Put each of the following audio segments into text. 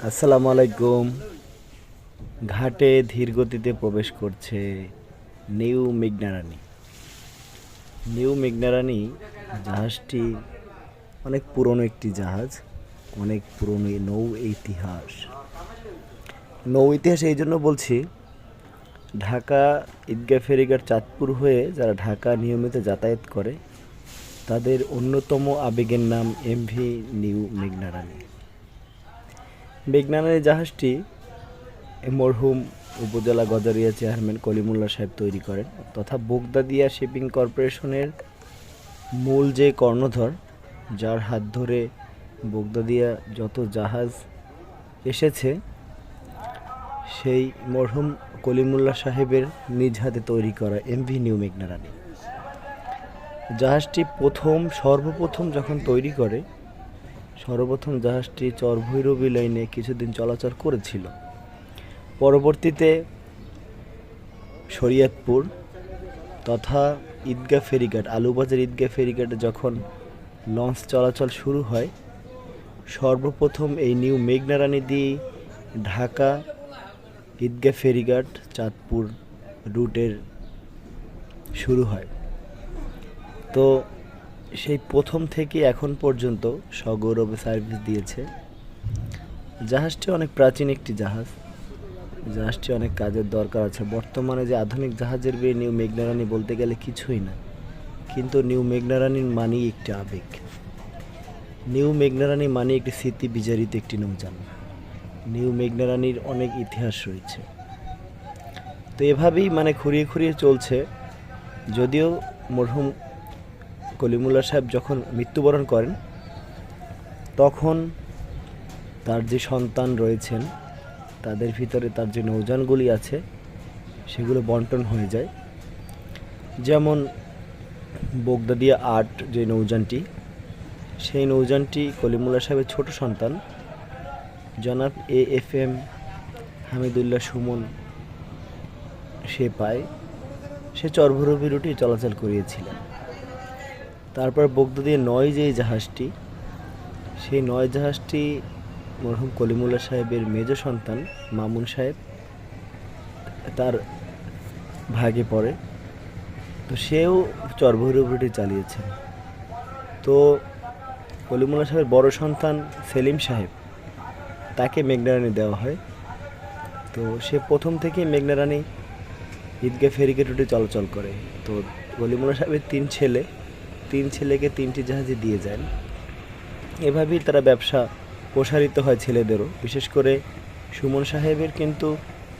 আসসালামু আলাইকুম। ঘাটে ধীর গতিতে প্রবেশ করছে নিউ মেঘনা রানী। নিউ মেঘনা রানী জাহাজটি অনেক পুরনো একটি জাহাজ, অনেক পুরনো ইতিহাস। ইতিহাস এই জন্য বলছি, ঢাকা ঈদগাহ ফেরিঘাট চাঁদপুর হয়ে যারা ঢাকা নিয়মিত যাতায়াত করে তাদের অন্যতম আবেগের নাম এমভি নিউ মেঘনা রানী। মেঘনা রানী জাহাজটি মরহুম উপজেলা গজারিয়া চেয়ারম্যান কলিমুল্লাহ সাহেব তৈরি করেন তথা বোগদাদিয়া শিপিং কর্পোরেশনের মূল যে কর্ণধর, যার হাত ধরে বোগদাদিয়া যত জাহাজ এসেছে, সেই মরহুম কলিমুল্লাহ সাহেবের নিজ হাতে তৈরি করা এমভি নিউ মেঘনা রানী জাহাজটি সর্বপ্রথম যখন তৈরি করে, জাহাজটি চরভৈরবী লাইনে কিছুদিন চলাচল করেছিল। পরবর্তীতে শরীয়তপুর তথা ঈদগাহ ফেরিঘাট, আলুবাজার ঈদগাহ ফেরিঘাটে যখন লঞ্চ চলাচল শুরু হয়, সর্বপ্রথম এই নিউ মেঘনা রানী দিয়ে ঢাকা ঈদগাহ ফেরিঘাট চাঁদপুর রুটের শুরু হয়। তো সেই প্রথম থেকে এখন পর্যন্ত সগৌরবে সার্ভিস দিয়েছে। জাহাজটি অনেক প্রাচীন একটি জাহাজটি অনেক কাজের দরকার আছে। বর্তমানে যে আধুনিক জাহাজের বিয়ে নিউ মেঘনা রানী বলতে গেলে কিছুই না, কিন্তু নিউ মেঘনা রানীর মানেই একটি আবেগ। নিউ মেঘনা রানী মানে একটি স্মৃতি বিজড়িত একটি নৌযান। নিউ মেঘনা রানীর অনেক ইতিহাস রয়েছে। তো এভাবেই খুঁড়িয়ে খুঁড়িয়ে চলছে। যদিও মরহুম কলিমুল্লাহ সাহেব যখন মৃত্যুবরণ করেন, তখন তার যে সন্তান রয়েছেন তাদের ভিতরে তার যে নৌযানগুলি আছে সেগুলো বন্টন হয়ে যায়। যেমন বোগদাদিয়া ৮ যে নৌযানটি, সেই নৌযানটি কলিমুল্লাহ সাহেবের ছোট সন্তান জনাব AFM হামিদুল্লাহ সুমন সে পায়। সে চরভৈরবী রুটে চলাচল করিয়েছিলেন। তারপর বোগদাদিয়া ৯ যে জাহাজটি, সেই ৯ জাহাজটি মরহুম কলিমুল্লাহ সাহেবের মেজ সন্তান মামুন সাহেব তার ভাগে পড়ে। তো সেও চরভৈরবী রুটে চালিয়েছেন। তো কলিমুল্লাহ সাহেবের বড় সন্তান সেলিম সাহেব, তাকে মেঘনা রানী দেওয়া হয়। তো সে প্রথম থেকেই মেঘনা রানী ঈদগাহ ফেরিঘাট রুটে চলাচল করে। তো কলিমুল্লাহ সাহেবের তিন ছেলেকে 3টি জাহাজে দিয়ে যান। এভাবেই তারা ব্যবসা প্রসারিত হয় ছেলেদেরও। বিশেষ করে সুমন সাহেবের কিন্তু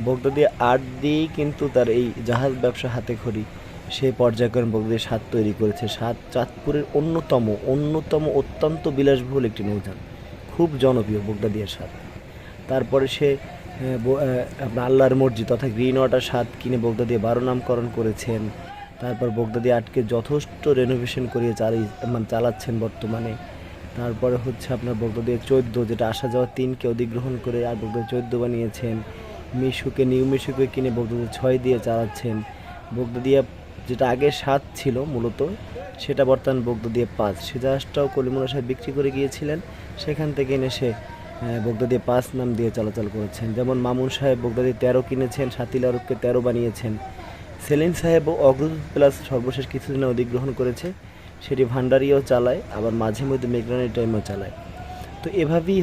বোগদাদিয়া ৮ দিয়েই কিন্তু তার এই জাহাজ ব্যবসা হাতে খড়ি সে পর্যায়ক্রমে বোগদাদিয়া ৭ তৈরি করেছে। ৭ চাঁদপুরের অন্যতম অত্যন্ত বিলাসবহুল একটি নৌযান, খুব জনপ্রিয় বোগদাদিয়া ৭। তারপরে সে আপনার আল্লাহর মসজিদ তথা গ্রিন ওয়াটার ৭ কিনে বোগদাদিয়া ১২ নামকরণ করেছেন। তারপর বোগদাদিয়া ৮কে যথেষ্ট রেনোভেশন করিয়ে চালাচ্ছেন বর্তমানে। তারপরে হচ্ছে আপনার বোগদাদিয়া ১৪, যেটা আসা যাওয়া ৩কে অধিগ্রহণ করে আর বোগদাদিয়া ১৪ বানিয়েছেন। নিউ মিশুকে কিনে বোগদাদিয়া ৬ দিয়ে চালাচ্ছেন। বোগদাদিয়া যেটা আগে ৭ ছিল মূলত, সেটা বর্তমান বোগদাদিয়া ৫। সে জাহাজটাও কলিমুল্লাহ সাহেব বিক্রি করে গিয়েছিলেন, সেখান থেকে এনে সে বোগদাদিয়া ৫ নাম দিয়ে চলাচল করেছেন। যেমন মামুন সাহেব বোগদাদিয়া ১৩ কিনেছেন, সাতিল আরবকে ১৩ বানিয়েছেন। সেলিম সাহেবও অগ্রদূত প্লাস সর্বশেষ কিছুদিনে অধিগ্রহণ করেছে, সেটি ভান্ডারিয়াও চালায়, আবার মাঝে মধ্যে মেঘনারানী টাইমও চালায়। তো এভাবেই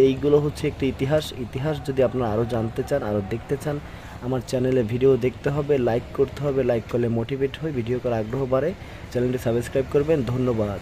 এইগুলো হচ্ছে একটি ইতিহাস। যদি আপনারা আরও জানতে চান, আরও দেখতে চান, আমার চ্যানেলে ভিডিও দেখতে হবে, লাইক করতে হবে। লাইক করলে মোটিভেট হয়, ভিডিও করার আগ্রহ বাড়ে। চ্যানেলটি সাবস্ক্রাইব করবেন। ধন্যবাদ।